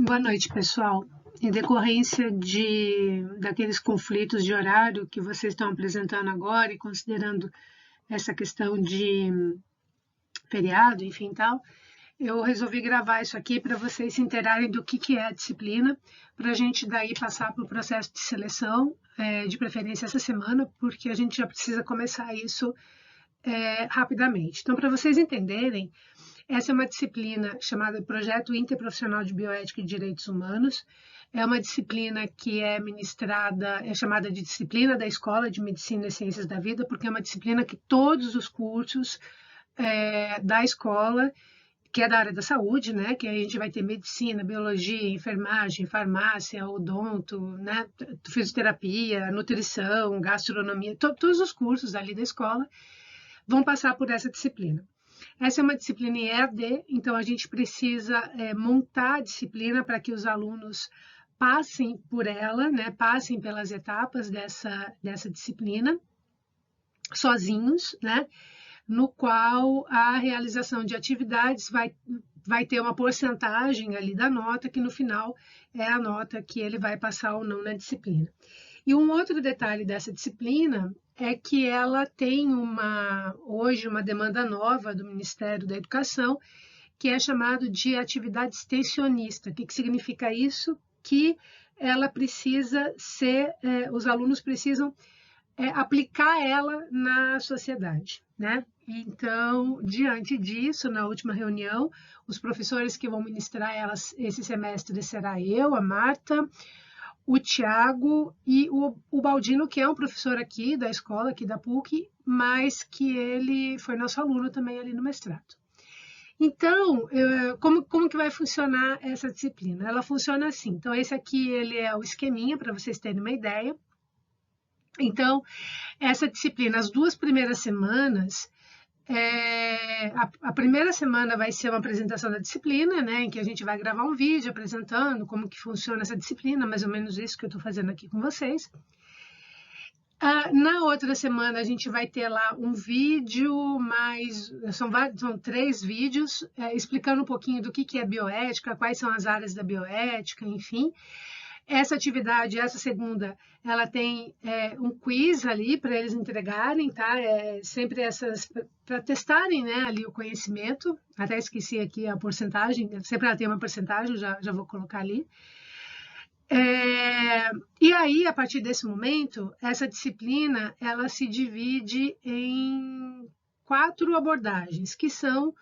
Boa noite, pessoal. Em decorrência daqueles conflitos de horário que vocês estão apresentando agora e considerando essa questão de feriado, enfim, tal, eu resolvi gravar isso aqui para vocês se inteirarem do que é a disciplina, para a gente daí passar para o processo de seleção, de preferência essa semana, porque a gente já precisa começar isso rapidamente. Então, para vocês entenderem, essa é uma disciplina chamada Projeto Interprofissional de Bioética e Direitos Humanos. É uma disciplina que é ministrada, é chamada de disciplina da Escola de Medicina e Ciências da Vida, porque é uma disciplina que todos os cursos da escola, que é da área da saúde, né, que aí a gente vai ter medicina, biologia, enfermagem, farmácia, odonto, né, fisioterapia, nutrição, gastronomia, todos os cursos ali da escola vão passar por essa disciplina. Essa é uma disciplina em EAD, então a gente precisa montar a disciplina para que os alunos passem por ela, né, passem pelas etapas dessa disciplina, sozinhos, né, no qual a realização de atividades vai ter uma porcentagem ali da nota, que no final é a nota que ele vai passar ou não na disciplina. E um outro detalhe dessa disciplina é que ela tem hoje uma demanda nova do Ministério da Educação, que é chamado de atividade extensionista. O que significa isso? Que ela precisa ser, os alunos precisam aplicar ela na sociedade, né? Então, diante disso, na última reunião, os professores que vão ministrar elas esse semestre será eu, a Marta, o Tiago e o Baldino, que é um professor aqui da escola, aqui da PUC, mas que ele foi nosso aluno também ali no mestrado. Então, como que vai funcionar essa disciplina? Ela funciona assim. Então, esse aqui ele é o esqueminha, para vocês terem uma ideia. Então, essa disciplina, as 2 primeiras semanas, a primeira semana vai ser uma apresentação da disciplina, né, em que a gente vai gravar um vídeo apresentando como que funciona essa disciplina, mais ou menos isso que eu estou fazendo aqui com vocês. Na outra semana a gente vai ter lá um vídeo, são 3 vídeos explicando um pouquinho do que é bioética, quais são as áreas da bioética, enfim. Essa atividade, essa segunda, ela tem um quiz ali para eles entregarem, tá? Sempre essas, para testarem, né, ali o conhecimento. Até esqueci aqui a porcentagem, sempre ela tem uma porcentagem, já vou colocar ali. E aí, a partir desse momento, essa disciplina, ela se divide em 4 abordagens, que são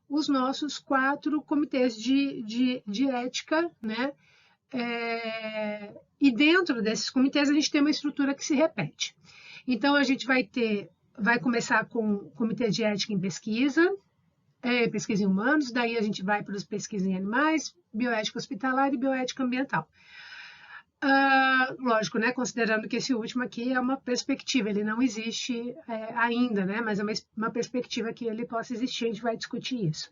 os nossos 4 comitês de ética, né? E dentro desses comitês a gente tem uma estrutura que se repete. Então a gente vai começar com o comitê de ética em pesquisa, pesquisa em humanos, daí a gente vai para os pesquisas em animais, bioética hospitalar e bioética ambiental. Lógico, né, considerando que esse último aqui é uma perspectiva, ele não existe ainda, né, mas é uma perspectiva que ele possa existir, a gente vai discutir isso.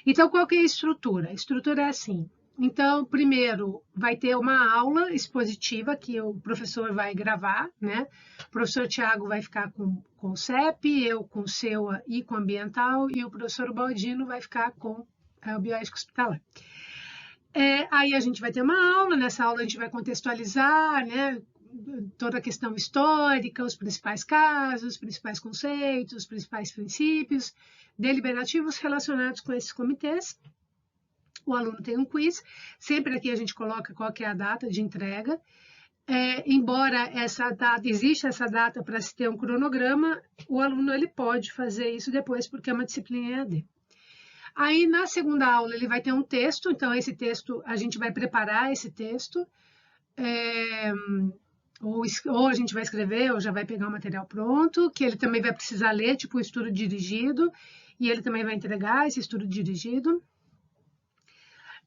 Então, qual que é a estrutura? A estrutura é assim. Então, primeiro, vai ter uma aula expositiva que o professor vai gravar, né? O professor Tiago vai ficar com o CEP, eu com o SEUA e com o ambiental, e o professor Baldino vai ficar com o bioética hospitalar. Aí a gente vai ter uma aula, nessa aula a gente vai contextualizar, né, toda a questão histórica, os principais casos, os principais conceitos, os principais princípios deliberativos relacionados com esses comitês. O aluno tem um quiz, sempre aqui a gente coloca qual que é a data de entrega. Embora exista essa data para se ter um cronograma, o aluno ele pode fazer isso depois, porque é uma disciplina EAD. Aí, na segunda aula, ele vai ter um texto, então esse texto, a gente vai preparar esse texto, ou a gente vai escrever, ou já vai pegar o material pronto, que ele também vai precisar ler, tipo o estudo dirigido, e ele também vai entregar esse estudo dirigido.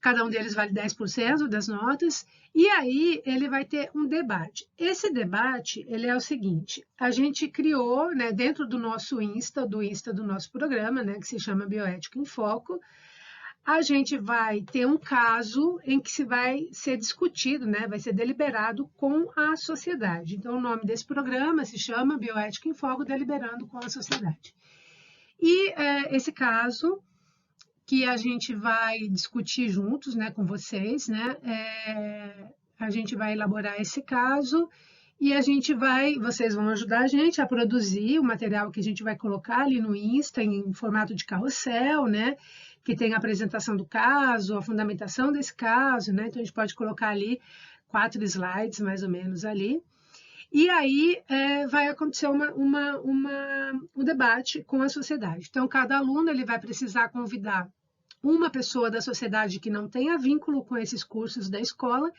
Cada um deles vale 10% das notas, e aí ele vai ter um debate. Esse debate, ele é o seguinte, a gente criou, né, dentro do nosso Insta, do nosso programa, né, que se chama Bioética em Foco, a gente vai ter um caso em que vai ser discutido, né, vai ser deliberado com a sociedade. Então, o nome desse programa se chama Bioética em Foco, deliberando com a sociedade. E esse caso, que a gente vai discutir juntos, né, com vocês, né? A gente vai elaborar esse caso e vocês vão ajudar a gente a produzir o material que a gente vai colocar ali no Insta em formato de carrossel, né? Que tem a apresentação do caso, a fundamentação desse caso, né? Então a gente pode colocar ali 4 slides mais ou menos ali. E aí vai acontecer um debate com a sociedade. Então, cada aluno ele vai precisar convidar uma pessoa da sociedade que não tenha vínculo com esses cursos da escola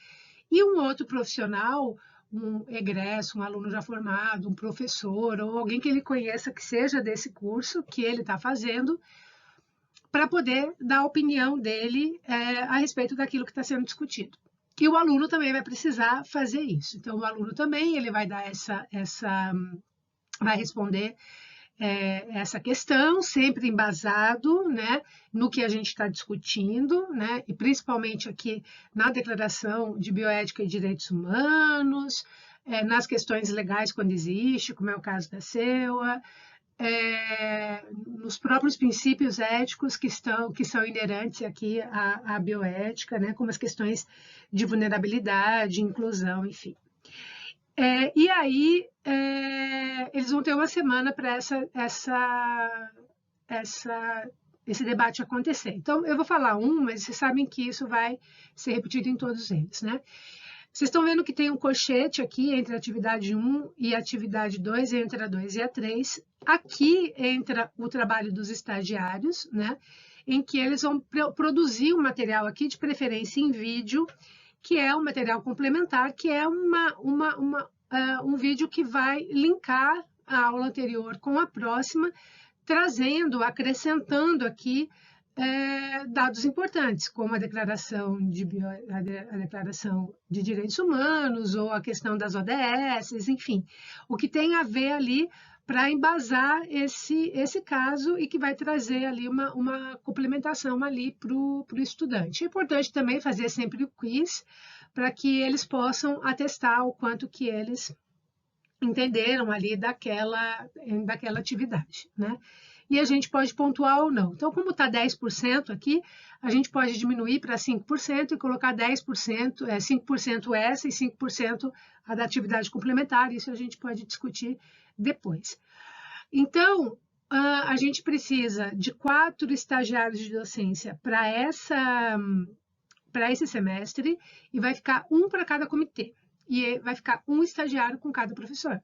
e um outro profissional, um egresso, um aluno já formado, um professor ou alguém que ele conheça que seja desse curso que ele está fazendo, para poder dar a opinião dele a respeito daquilo que está sendo discutido. E o aluno também vai precisar fazer isso. Então, o aluno também ele vai dar vai responder essa questão, sempre embasado, né, no que a gente está discutindo, né, e principalmente aqui na Declaração de Bioética e Direitos Humanos, nas questões legais quando existe, como é o caso da CEUA, nos próprios princípios éticos que são inerentes aqui à bioética, né, como as questões de vulnerabilidade, inclusão, enfim. E aí eles vão ter uma semana para esse debate acontecer. Então, eu vou falar mas vocês sabem que isso vai ser repetido em todos eles, né? Vocês estão vendo que tem um colchete aqui entre a atividade 1 e a atividade 2, entre a 2 e a 3. Aqui entra o trabalho dos estagiários, né? Em que eles vão produzir um material aqui, de preferência em vídeo, que é um material complementar, que é um vídeo que vai linkar a aula anterior com a próxima, acrescentando aqui dados importantes, como a Declaração de Direitos Humanos ou a questão das ODS, enfim, o que tem a ver ali para embasar esse caso e que vai trazer ali uma complementação ali para o estudante. É importante também fazer sempre o quiz para que eles possam atestar o quanto que eles entenderam ali daquela atividade, né? E a gente pode pontuar ou não. Então, como está 10% aqui, a gente pode diminuir para 5% e colocar 10%, 5% essa e 5% a da atividade complementar. Isso a gente pode discutir depois. Então, a gente precisa de 4 estagiários de docência para esse semestre e vai ficar um para cada comitê. E vai ficar um estagiário com cada professor.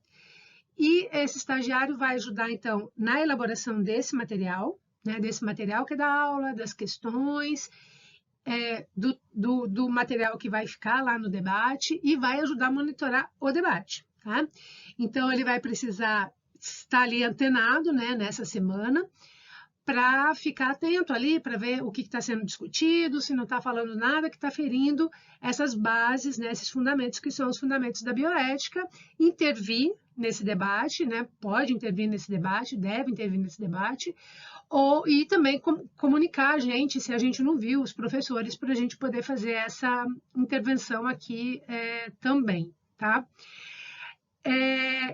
E esse estagiário vai ajudar, então, na elaboração desse material, né, desse material que é da aula, das questões, do material que vai ficar lá no debate e vai ajudar a monitorar o debate. Tá? Então, ele vai precisar estar ali antenado, né, nessa semana, para ficar atento ali, para ver o que está sendo discutido, se não está falando nada que está ferindo essas bases, né, esses fundamentos que são os fundamentos da bioética, intervir nesse debate, né, pode intervir nesse debate, deve intervir nesse debate, e também comunicar a gente, se a gente não viu, os professores, para a gente poder fazer essa intervenção aqui também, tá?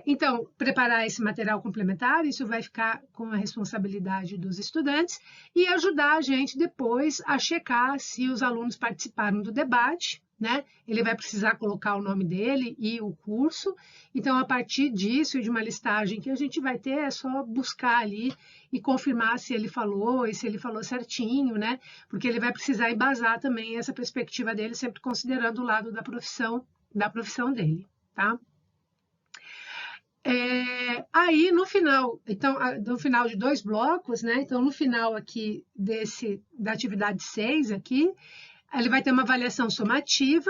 Então, preparar esse material complementar, isso vai ficar com a responsabilidade dos estudantes e ajudar a gente depois a checar se os alunos participaram do debate, né? Ele vai precisar colocar o nome dele e o curso. Então, a partir disso e de uma listagem que a gente vai ter, é só buscar ali e confirmar se ele falou e se ele falou certinho, né? Porque ele vai precisar embasar também essa perspectiva dele, sempre considerando o lado da profissão dele, tá? Aí no final, então, no final de 2 blocos, né? Então, no final aqui da atividade 6 aqui, ele vai ter uma avaliação somativa,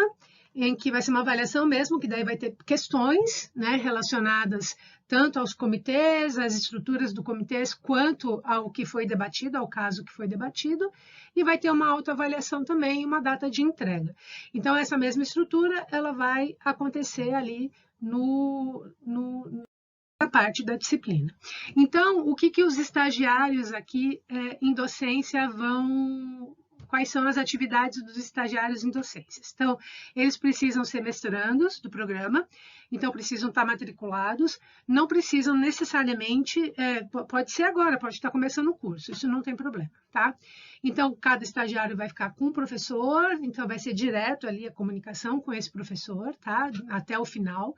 em que vai ser uma avaliação mesmo, que daí vai ter questões, né, relacionadas tanto aos comitês, às estruturas do comitês, quanto ao que foi debatido, ao caso que foi debatido, e vai ter uma autoavaliação também e uma data de entrega. Então, essa mesma estrutura, ela vai acontecer ali na parte da disciplina. Então, o que os estagiários aqui em docência vão quais são as atividades dos estagiários em docências. Então, eles precisam ser mestrandos do programa, então precisam estar matriculados, não precisam necessariamente, pode ser agora, pode estar começando o curso, isso não tem problema, tá? Então, cada estagiário vai ficar com um professor, então vai ser direto ali a comunicação com esse professor, tá? Até o final.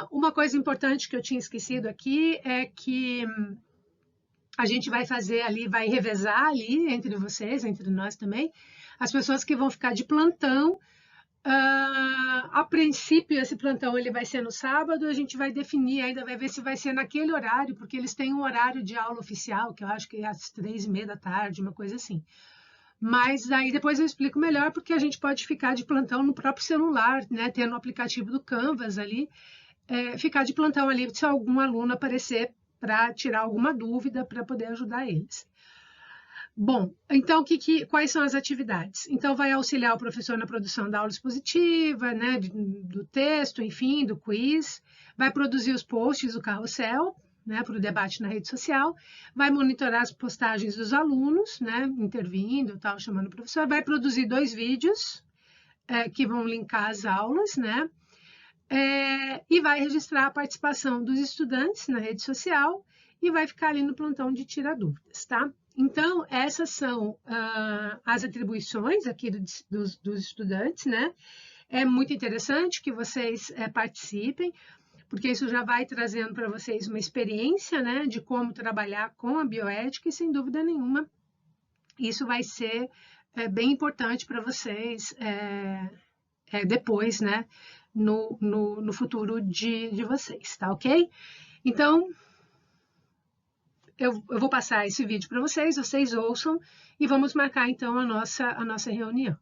Uma coisa importante que eu tinha esquecido aqui é que a gente vai fazer ali, vai revezar ali entre vocês, entre nós também, as pessoas que vão ficar de plantão. A princípio, esse plantão ele vai ser no sábado, a gente vai definir, ainda vai ver se vai ser naquele horário, porque eles têm um horário de aula oficial, que eu acho que é às 3:30 da tarde, uma coisa assim. Mas aí depois eu explico melhor, porque a gente pode ficar de plantão no próprio celular, né? Tendo o aplicativo do Canvas ali, ficar de plantão ali se algum aluno aparecer para tirar alguma dúvida, para poder ajudar eles. Bom, então quais são as atividades? Então vai auxiliar o professor na produção da aula expositiva, né? Do texto, enfim, do quiz, vai produzir os posts do carrossel, né, para o debate na rede social, vai monitorar as postagens dos alunos, né, intervindo, tal, chamando o professor, vai produzir 2 vídeos que vão linkar as aulas, né, e vai registrar a participação dos estudantes na rede social e vai ficar ali no plantão de tirar dúvidas, tá? Então, essas são as atribuições aqui dos estudantes, né? É muito interessante que vocês participem, porque isso já vai trazendo para vocês uma experiência, né, de como trabalhar com a bioética e, sem dúvida nenhuma, isso vai ser bem importante para vocês depois, né, no futuro de vocês, tá ok? Então, eu vou passar esse vídeo para vocês ouçam e vamos marcar então a nossa reunião.